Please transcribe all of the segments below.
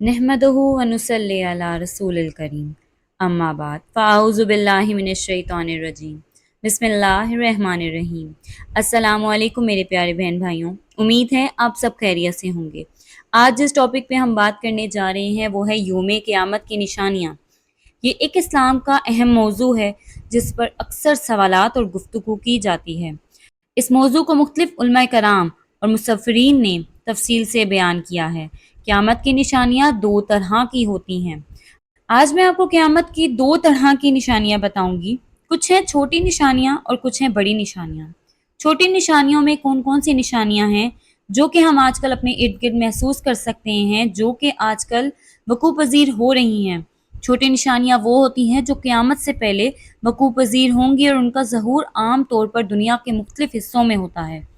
नहमदहु व नुसल्ली अला रसूलिल करीम अम्मा बाद फ़ाऊज़ु बिल्लाहि मिनश शैतानिर रजीम बिस्मिल्लाहिर्रहमानिर्रहीम। अस्सलामु अलैकुम मेरे प्यारे बहन भाइयों, उम्मीद है आप सब खैरियत से होंगे। आज जिस टॉपिक पे हम बात करने जा रहे हैं वो है यौम क़यामत की निशानियाँ। ये एक इस्लाम का अहम मौजू है जिस पर अक्सर सवालात और गुफ्तगू की जाती है। इस मौजू को मुख्तलिफ उलमाए कराम और मुसफ़्फ़रीन ने तफसील से बयान किया है। क़यामत की निशानियाँ दो तरह की होती हैं। आज मैं आपको क़यामत की दो तरह की निशानियाँ बताऊंगी। कुछ हैं छोटी निशानियाँ और कुछ हैं बड़ी निशानियाँ। छोटी निशानियों में कौन कौन सी निशानियाँ हैं जो कि हम आजकल अपने इर्द गिर्द महसूस कर सकते हैं, जो कि आजकल वकूअ पज़ीर हो रही हैं। छोटी निशानियाँ वो होती हैं जो क़यामत से पहले वकूअ पज़ीर होंगी और उनका ज़हूर आम तौर पर दुनिया के मुख्तलिफ हिस्सों में होता है।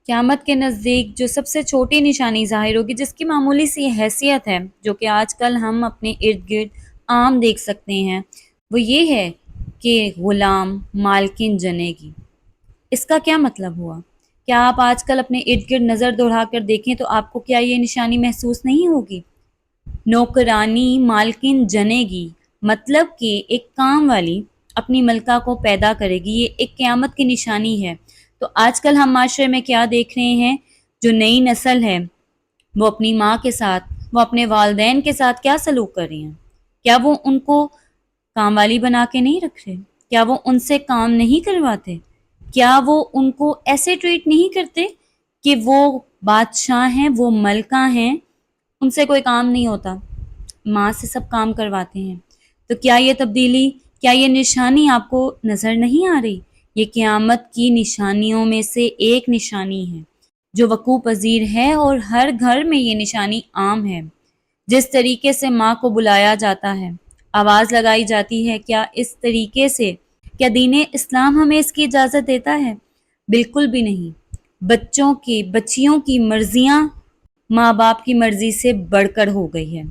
क़यामत के नज़दीक जो सबसे छोटी निशानी ज़ाहिर होगी, जिसकी मामूली सी हैसियत है, जो कि आजकल हम अपने इर्द गिर्द आम देख सकते हैं, वो ये है कि ग़ुलाम मालकिन जनेगी। इसका क्या मतलब हुआ? क्या आप आजकल अपने इर्द गिर्द नज़र दौड़ा कर देखें तो आपको क्या ये निशानी महसूस नहीं होगी? नौकरानी मालकिन जनेगी, मतलब कि एक काम वाली अपनी मलका को पैदा करेगी। ये एक क़यामत की निशानी है। तो आजकल हम माशरे में क्या देख रहे हैं, जो नई नस्ल है वो अपनी माँ के साथ, वो अपने वालदैन के साथ क्या सलूक कर रही हैं? क्या वो उनको काम वाली बना के नहीं रख रहे? क्या वो उनसे काम नहीं करवाते? क्या वो उनको ऐसे ट्रीट नहीं करते कि वो बादशाह हैं, वो मलका हैं, उनसे कोई काम नहीं होता, माँ से सब काम करवाते हैं? तो क्या ये तब्दीली, क्या ये निशानी आपको नज़र नहीं आ रही? ये क़यामत की निशानियों में से एक निशानी है जो वकूअ पज़ीर है और हर घर में ये निशानी आम है। जिस तरीके से माँ को बुलाया जाता है, आवाज़ लगाई जाती है, क्या इस तरीके से, क्या दीन इस्लाम हमें इसकी इजाज़त देता है? बिल्कुल भी नहीं। बच्चियों की मर्जियाँ माँ बाप की मर्जी से बढ़कर हो गई है।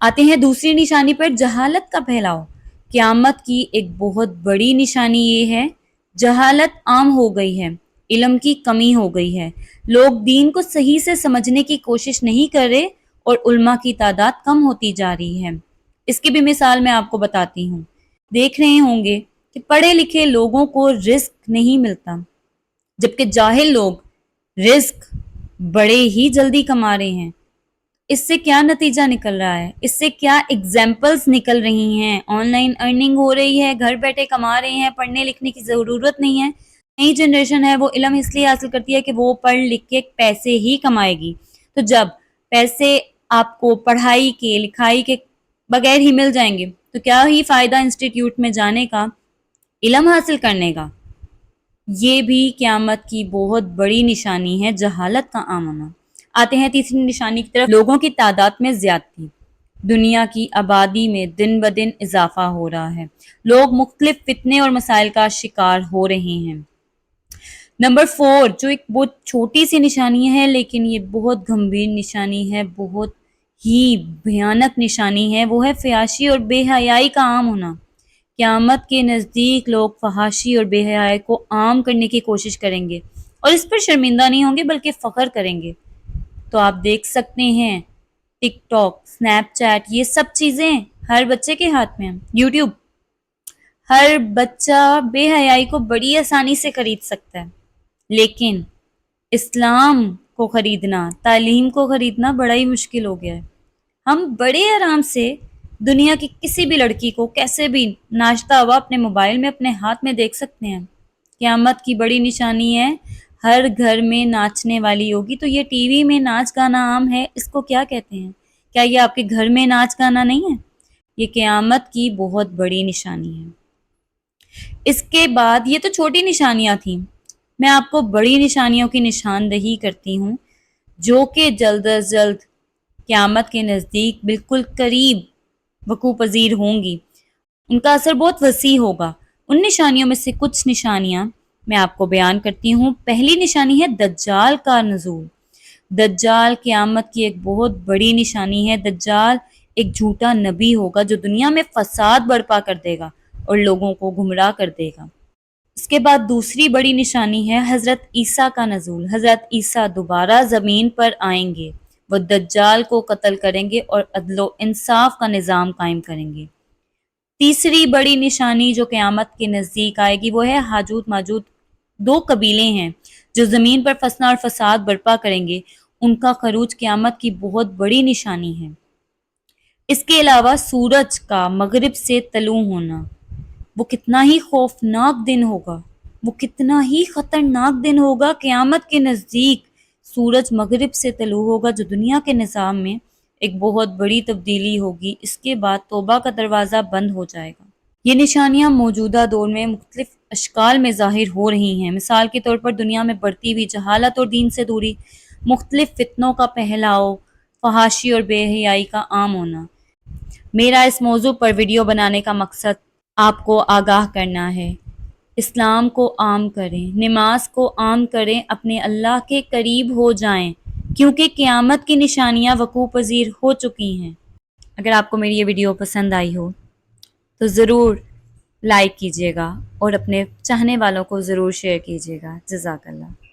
आते हैं दूसरी निशानी पर, जहालत का फैलाव। क़यामत की एक बहुत बड़ी निशानी ये है, जहालत आम हो गई है, इल्म की कमी हो गई है। लोग दीन को सही से समझने की कोशिश नहीं कर रहे और उल्मा की तादाद कम होती जा रही है। इसकी भी मिसाल मैं आपको बताती हूँ। देख रहे होंगे कि पढ़े लिखे लोगों को रिस्क नहीं मिलता, जबकि जाहिल लोग रिस्क बड़े ही जल्दी कमा रहे हैं। इससे क्या नतीजा निकल रहा है, इससे क्या एग्जाम्पल्स निकल रही हैं? ऑनलाइन अर्निंग हो रही है, घर बैठे कमा रहे हैं, पढ़ने लिखने की ज़रूरत नहीं है। नई जनरेशन है वो इल्म इसलिए हासिल करती है कि वो पढ़ लिख के पैसे ही कमाएगी। तो जब पैसे आपको पढ़ाई के लिखाई के बगैर ही मिल जाएंगे तो क्या ही फ़ायदा इंस्टीट्यूट में जाने का, इल्म हासिल करने का? ये भी क़यामत की बहुत बड़ी निशानी है, जहालत का आम होना। आते हैं तीसरी निशानी की तरफ, लोगों की तादाद में ज़्यादती। दुनिया की आबादी में दिन ब दिन इजाफा हो रहा है। लोग मुख्तलिफ फितने और मसाइल का शिकार हो रहे हैं। नंबर 4, जो एक बहुत छोटी सी निशानी है लेकिन ये बहुत गंभीर निशानी है, बहुत ही भयानक निशानी है, वो है फयाशी और बेहयाई का आम होना। क़यामत के नज़दीक लोग फहाशी और बेहयाई को आम करने की कोशिश करेंगे और इस पर शर्मिंदा नहीं होंगे बल्कि फ़ख्र करेंगे। तो आप देख सकते हैं टिकटॉक, स्नैपचैट, ये सब चीज़ें हर बच्चे के हाथ में हैं। यूट्यूब, हर बच्चा बेहयाई को बड़ी आसानी से खरीद सकता है, लेकिन इस्लाम को खरीदना, तालीम को खरीदना बड़ा ही मुश्किल हो गया है। हम बड़े आराम से दुनिया की किसी भी लड़की को कैसे भी नाचता हुआ अपने मोबाइल में, अपने हाथ में देख सकते हैं। क़यामत की बड़ी निशानी है, हर घर में नाचने वाली होगी। तो ये टीवी में नाच गाना आम है, इसको क्या कहते हैं? क्या ये आपके घर में नाच गाना नहीं है? ये क़यामत की बहुत बड़ी निशानी है। इसके बाद ये तो छोटी निशानियां थी, मैं आपको बड़ी निशानियों की निशानदही करती हूँ जो कि जल्द अज जल्द क़यामत के नज़दीक बिल्कुल करीब वकूअ पज़ीर होंगी। उनका असर बहुत वसी होगा। उन निशानियों में से कुछ निशानियां मैं आपको बयान करती हूँ। पहली निशानी है दज्जाल का नज़ूल। दज्जाल क़यामत की एक बहुत बड़ी निशानी है। दज्जाल एक झूठा नबी होगा जो दुनिया में फसाद बर्पा कर देगा और लोगों को गुमराह कर देगा। इसके बाद दूसरी बड़ी निशानी है हज़रत ईसा का नज़ूल। हज़रत ईसा दोबारा ज़मीन पर आएंगे, وہ دجال کو قتل کریں گے اور عدل و انصاف کا نظام قائم کریں گے۔ تیسری بڑی نشانی جو قیامت کے نزدیک آئے گی وہ ہے ہاجوت ماجوت، دو قبیلے ہیں جو زمین پر فسنا اور فساد برپا کریں گے، ان کا خروج قیامت کی بہت بڑی نشانی ہے۔ اس کے علاوہ سورج کا مغرب سے طلوع ہونا، وہ کتنا ہی خوفناک دن ہوگا، وہ کتنا ہی خطرناک دن ہوگا۔ قیامت کے نزدیک سورج مغرب سے طلوع ہوگا، جو دنیا کے نظام میں ایک بہت بڑی تبدیلی ہوگی۔ اس کے بعد توبہ کا دروازہ بند ہو جائے گا۔ یہ نشانیاں موجودہ دور میں مختلف اشکال میں ظاہر ہو رہی ہیں۔ مثال کے طور پر دنیا میں بڑھتی ہوئی جہالت اور دین سے دوری، مختلف فتنوں کا پھیلاؤ، فحاشی اور بے حیائی کا عام ہونا۔ میرا اس موضوع پر ویڈیو بنانے کا مقصد آپ کو آگاہ کرنا ہے۔ اسلام کو عام کریں، نماز کو عام کریں، اپنے اللہ کے قریب ہو جائیں، کیونکہ قیامت کی نشانیاں وقوع پذیر ہو چکی ہیں۔ اگر آپ کو میری یہ ویڈیو پسند آئی ہو تو ضرور لائک کیجیے گا اور اپنے چاہنے والوں کو ضرور شیئر کیجیے گا۔ جزاک اللہ۔